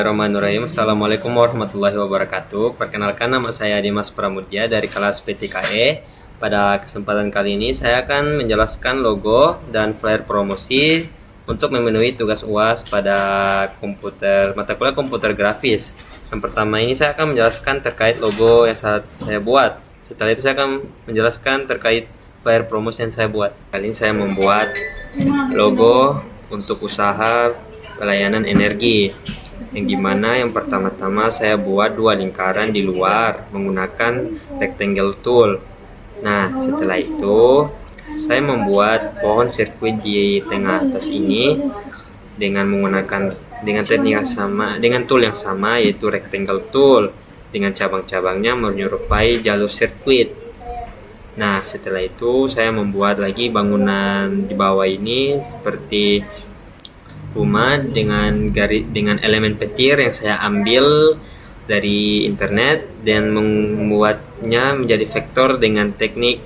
Bismillahirrahmanirrahim. Assalamualaikum warahmatullahi wabarakatuh. Perkenalkan, nama saya Dimas Pramudya dari kelas PTKE. Pada kesempatan kali ini saya akan menjelaskan logo dan flyer promosi untuk memenuhi tugas UAS pada mata kuliah komputer grafis. Yang pertama ini saya akan menjelaskan terkait logo yang saya buat. Setelah itu saya akan menjelaskan terkait flyer promosi yang saya buat. Kali ini saya membuat logo untuk usaha pelayanan energi, yang dimana yang pertama-tama saya buat dua lingkaran di luar menggunakan rectangle tool. Nah, setelah itu saya membuat pohon sirkuit di tengah atas ini dengan menggunakan teknik yang sama, dengan tool yang sama, yaitu rectangle tool, dengan cabang-cabangnya menyerupai jalur sirkuit. Nah, setelah itu saya membuat lagi bangunan di bawah ini seperti rumah dengan elemen petir yang saya ambil dari internet dan membuatnya menjadi vektor dengan teknik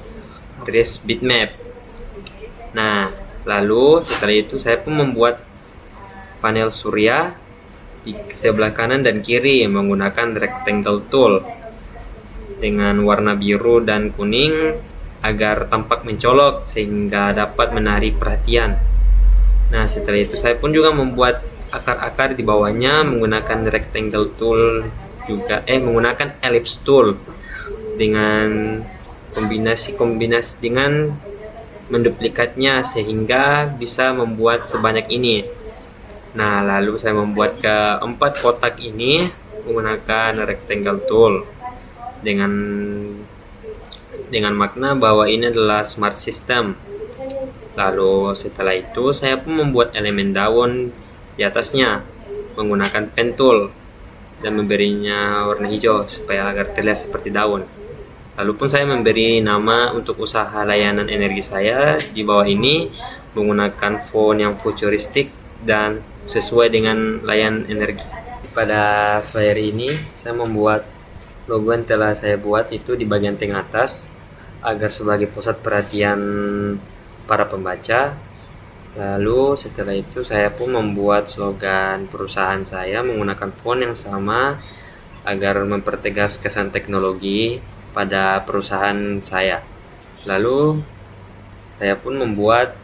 trace bitmap. Nah, lalu setelah itu saya pun membuat panel surya di sebelah kanan dan kiri menggunakan rectangle tool dengan warna biru dan kuning agar tampak mencolok sehingga dapat menarik perhatian. Nah, setelah itu saya pun juga membuat akar-akar di bawahnya menggunakan rectangle tool menggunakan ellipse tool dengan kombinasi dengan menduplikatnya sehingga bisa membuat sebanyak ini. Nah, lalu saya membuat keempat kotak ini menggunakan rectangle tool dengan makna bahwa ini adalah smart system. Lalu setelah itu saya pun membuat elemen daun di atasnya menggunakan pen tool dan memberinya warna hijau supaya agar terlihat seperti daun. Lalu pun saya memberi nama untuk usaha layanan energi saya di bawah ini menggunakan font yang futuristik dan sesuai dengan layanan energi. Pada flyer ini saya membuat logo yang telah saya buat itu di bagian tengah atas agar sebagai pusat perhatian para pembaca. Lalu setelah itu saya pun membuat slogan perusahaan saya menggunakan font yang sama agar mempertegas kesan teknologi pada perusahaan saya. Lalu saya pun membuat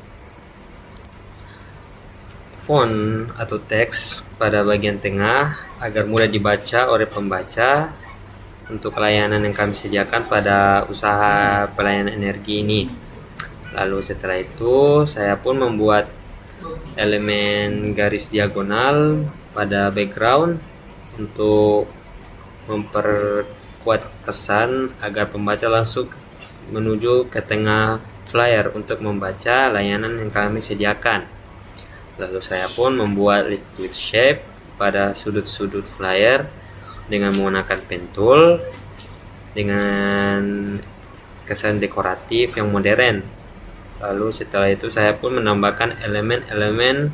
font atau teks pada bagian tengah agar mudah dibaca oleh pembaca untuk layanan yang kami sediakan pada usaha pelayanan energi ini. Lalu setelah itu saya pun membuat elemen garis diagonal pada background untuk memperkuat kesan agar pembaca langsung menuju ke tengah flyer untuk membaca layanan yang kami sediakan. Lalu saya pun membuat liquid shape pada sudut-sudut flyer dengan menggunakan pen tool dengan kesan dekoratif yang modern. Lalu setelah itu saya pun menambahkan elemen-elemen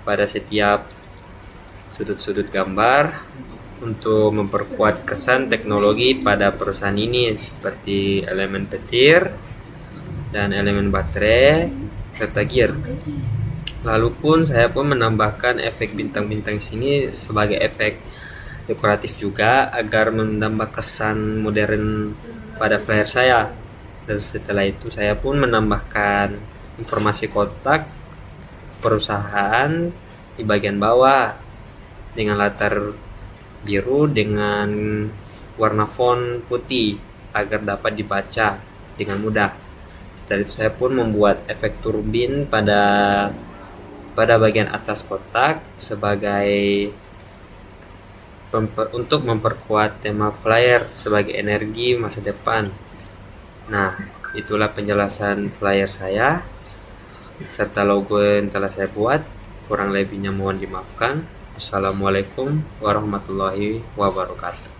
pada setiap sudut-sudut gambar untuk memperkuat kesan teknologi pada perusahaan ini seperti elemen petir dan elemen baterai serta gear. Lalu pun saya pun menambahkan efek bintang-bintang sini sebagai efek dekoratif juga agar menambah kesan modern pada flyer saya. Dan setelah itu saya pun menambahkan informasi kotak perusahaan di bagian bawah dengan latar biru dengan warna font putih agar dapat dibaca dengan mudah. Setelah itu saya pun membuat efek turbin pada bagian atas kotak sebagai untuk memperkuat tema flyer sebagai energi masa depan. Nah, itulah penjelasan flyer saya serta logo yang telah saya buat. Kurang lebihnya mohon dimaafkan. Assalamualaikum warahmatullahi wabarakatuh.